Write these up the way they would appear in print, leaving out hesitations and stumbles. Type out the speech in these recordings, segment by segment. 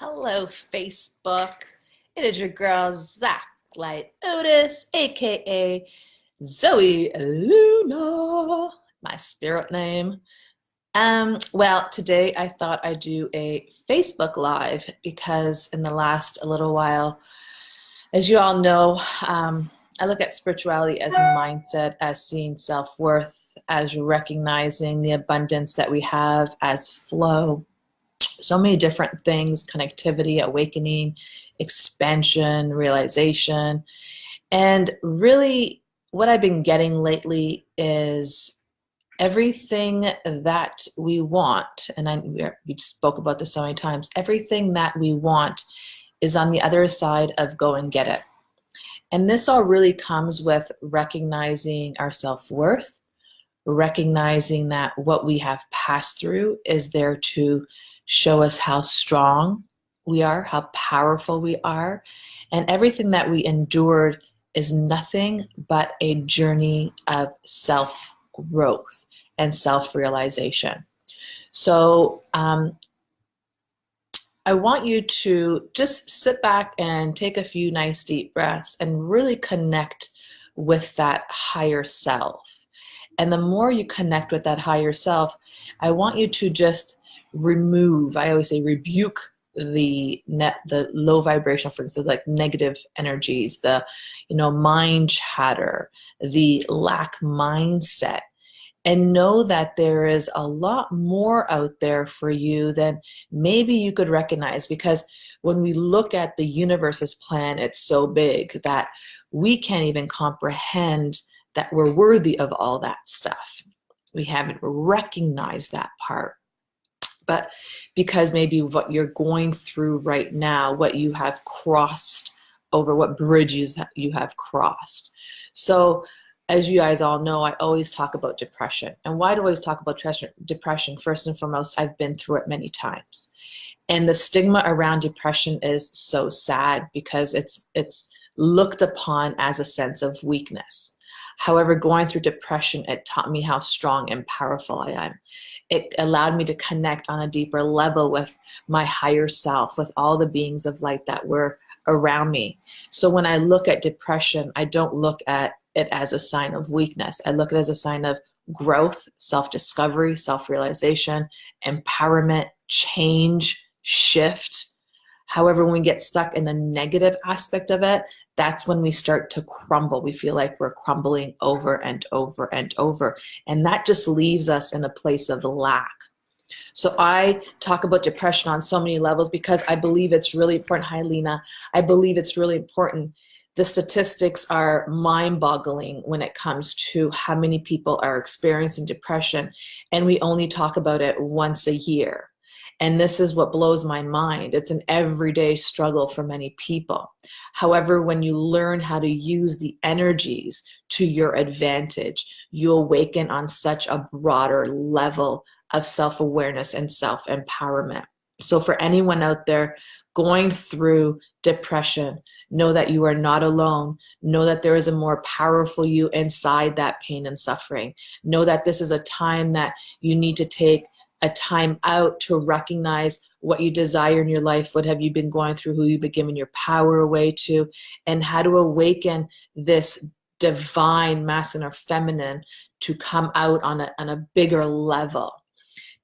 Hello, Facebook. It is your girl, Zach Light Otis, aka Zoe Luna, my spirit name. Well, today I thought I'd do a Facebook Live because in the last a little while, as you all know, I look at spirituality as mindset, as seeing self-worth, as recognizing the abundance that we have, as flow, so many different things: connectivity, awakening, expansion, realization. And really, what I've been getting lately is everything that we want, and we spoke about this so many times, everything that we want is on the other side of go and get it. And this all really comes with recognizing our self-worth, recognizing that what we have passed through is there to show us how strong we are, how powerful we are, and everything that we endured is nothing but a journey of self-growth and self-realization. So I want you to just sit back and take a few nice deep breaths and really connect with that higher self. And the more you connect with that higher self, I want you to just remove, I always say rebuke the low vibrational frequencies, like negative energies, the mind chatter, the lack mindset, and know that there is a lot more out there for you than maybe you could recognize. Because when we look at the universe's plan, it's so big that we can't even comprehend that we're worthy of all that stuff. We haven't recognized that part. But because maybe what you're going through right now, what you have crossed over, what bridges you have crossed. So as you guys all know, I always talk about depression. And why do I always talk about depression? First and foremost, I've been through it many times. And the stigma around depression is so sad because it's looked upon as a sense of weakness. However, going through depression, it taught me how strong and powerful I am. It allowed me to connect on a deeper level with my higher self, with all the beings of light that were around me. So when I look at depression, I don't look at it as a sign of weakness. I look at it as a sign of growth, self-discovery, self-realization, empowerment, change, shift. However, when we get stuck in the negative aspect of it, that's when we start to crumble. We feel like we're crumbling over and over and over. And that just leaves us in a place of lack. So I talk about depression on so many levels because I believe it's really important. Hi, Lena. I believe it's really important. The statistics are mind-boggling when it comes to how many people are experiencing depression, and we only talk about it once a year. And this is what blows my mind. It's an everyday struggle for many people. However, when you learn how to use the energies to your advantage, you awaken on such a broader level of self-awareness and self-empowerment. So for anyone out there going through depression, know that you are not alone. Know that there is a more powerful you inside that pain and suffering. Know that this is a time that you need to take a time out to recognize what you desire in your life. What have you been going through? Who you've been giving your power away to? And how to awaken this divine masculine or feminine to come out on a bigger level.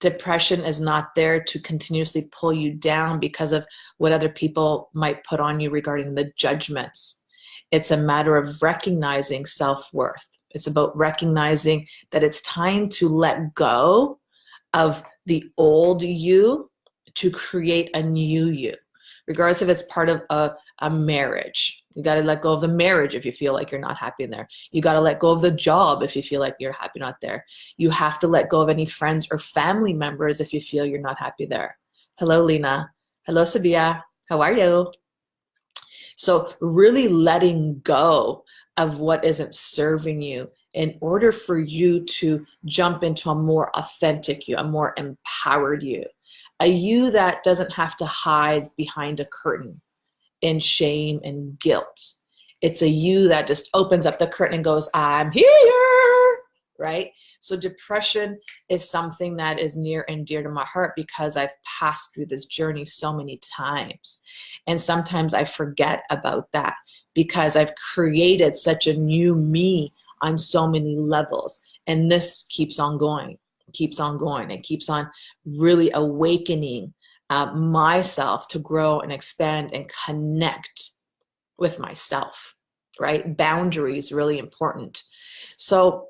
Depression is not there to continuously pull you down because of what other people might put on you regarding the judgments. It's a matter of recognizing self-worth. It's about recognizing that it's time to let go of the old you to create a new you, regardless if it's part of a marriage. You got to let go of the marriage if you feel like you're not happy in there. You got to let go of the job if you feel like you're happy not there. You have to let go of any friends or family members if you feel you're not happy there. Hello, Lena. Hello, Sabia. How are you? So really letting go of what isn't serving you in order for you to jump into a more authentic you, a more empowered you, a you that doesn't have to hide behind a curtain in shame and guilt. It's a you that just opens up the curtain and goes, I'm here. right? So depression is something that is near and dear to my heart because I've passed through this journey so many times. And sometimes I forget about that because I've created such a new me on so many levels. And this keeps on going, keeps on going. It keeps on really awakening myself to grow and expand and connect with myself, right? Boundaries, really important. So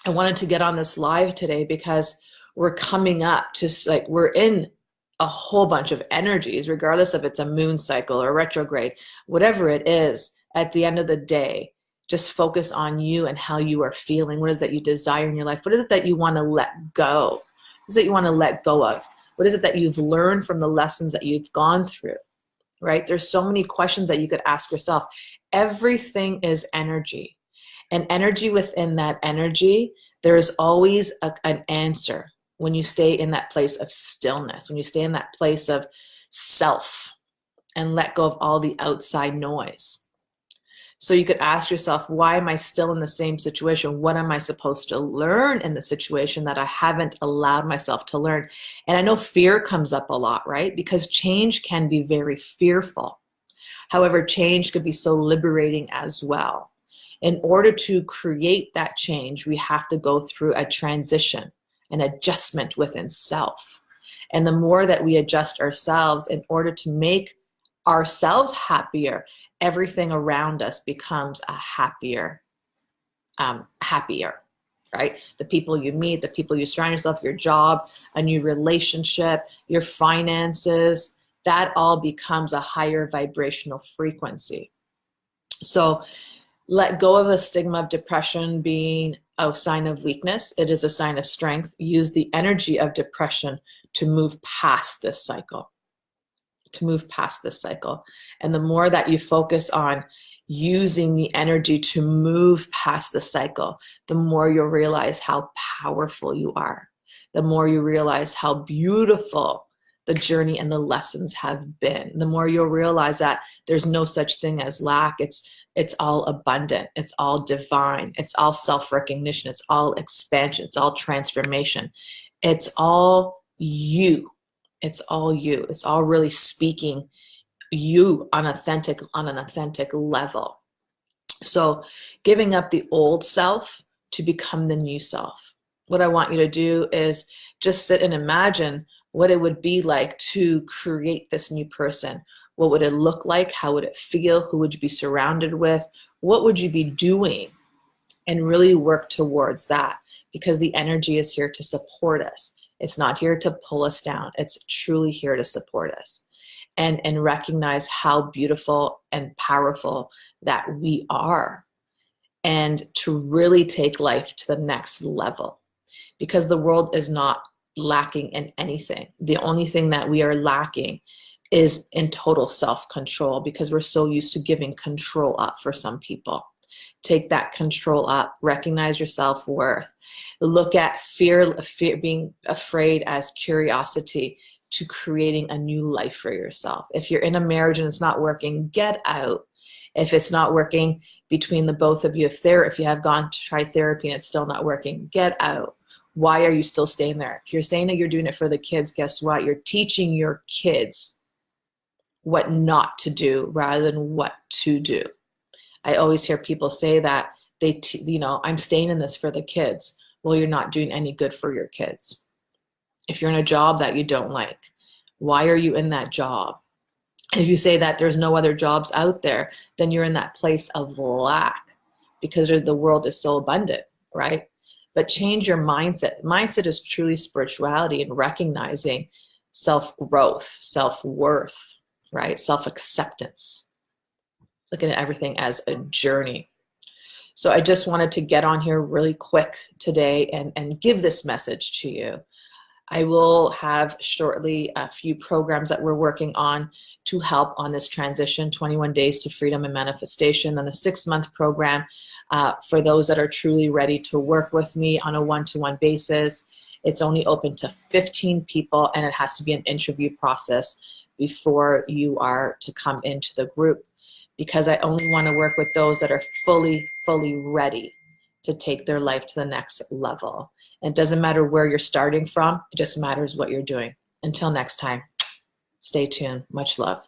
I wanted to get on this live today because we're coming up to, like, we're in a whole bunch of energies, regardless if it's a moon cycle or retrograde, whatever it is. At the end of the day, just focus on you and how you are feeling. What is that you desire in your life? What is it that you want to let go? What is it you want to let go of? What is it that you've learned from the lessons that you've gone through, right? There's so many questions that you could ask yourself. Everything is energy. And energy within that energy, there is always an answer when you stay in that place of stillness, when you stay in that place of self and let go of all the outside noise. So you could ask yourself, why am I still in the same situation? What am I supposed to learn in the situation that I haven't allowed myself to learn? And I know fear comes up a lot, right? Because change can be very fearful. However, change could be so liberating as well. In order to create that change, we have to go through a transition, an adjustment within self. And the more that we adjust ourselves in order to make ourselves happier, everything around us becomes a happier, right? The people you meet, the people you surround yourself, your job, a new relationship, your finances, that all becomes a higher vibrational frequency. So let go of the stigma of depression being a sign of weakness. It is a sign of strength. Use the energy of depression to move past this cycle. And the more that you focus on using the energy to move past the cycle, the more you'll realize how powerful you are. The more you realize how beautiful the journey and the lessons have been. The more you'll realize that there's no such thing as lack. It's all abundant. It's all divine. It's all self-recognition. It's all expansion. It's all transformation. It's all you. It's all you. It's all really speaking you on an authentic level. So giving up the old self to become the new self. What I want you to do is just sit and imagine what it would be like to create this new person. What would it look like? How would it feel? Who would you be surrounded with? What would you be doing? And really work towards that, because the energy is here to support us. It's not here to pull us down. It's truly here to support us. And recognize how beautiful and powerful that we are. And to really take life to the next level. Because the world is not lacking in anything. The only thing that we are lacking is in total self-control, because we're so used to giving control up for some people. Take that control up. Recognize your self-worth. Look at fear, being afraid as curiosity to creating a new life for yourself. If you're in a marriage and it's not working, get out. If it's not working between the both of you, if you have gone to try therapy and it's still not working, get out. Why are you still staying there? If you're saying that you're doing it for the kids, guess what? You're teaching your kids what not to do rather than what to do. I always hear people say that I'm staying in this for the kids. Well, you're not doing any good for your kids. If you're in a job that you don't like, why are you in that job? And if you say that there's no other jobs out there, then you're in that place of lack, because the world is so abundant, right? But change your mindset. Mindset is truly spirituality and recognizing self-growth, self-worth, right? Self-acceptance. Looking at everything as a journey. So I just wanted to get on here really quick today and give this message to you. I will have shortly a few programs that we're working on to help on this transition, 21 Days to Freedom and Manifestation, and a 6-month program for those that are truly ready to work with me on a one-to-one basis. It's only open to 15 people, and it has to be an interview process before you are to come into the group, because I only want to work with those that are fully ready to take their life to the next level. And it doesn't matter where you're starting from, it just matters what you're doing. Until next time, stay tuned. Much love.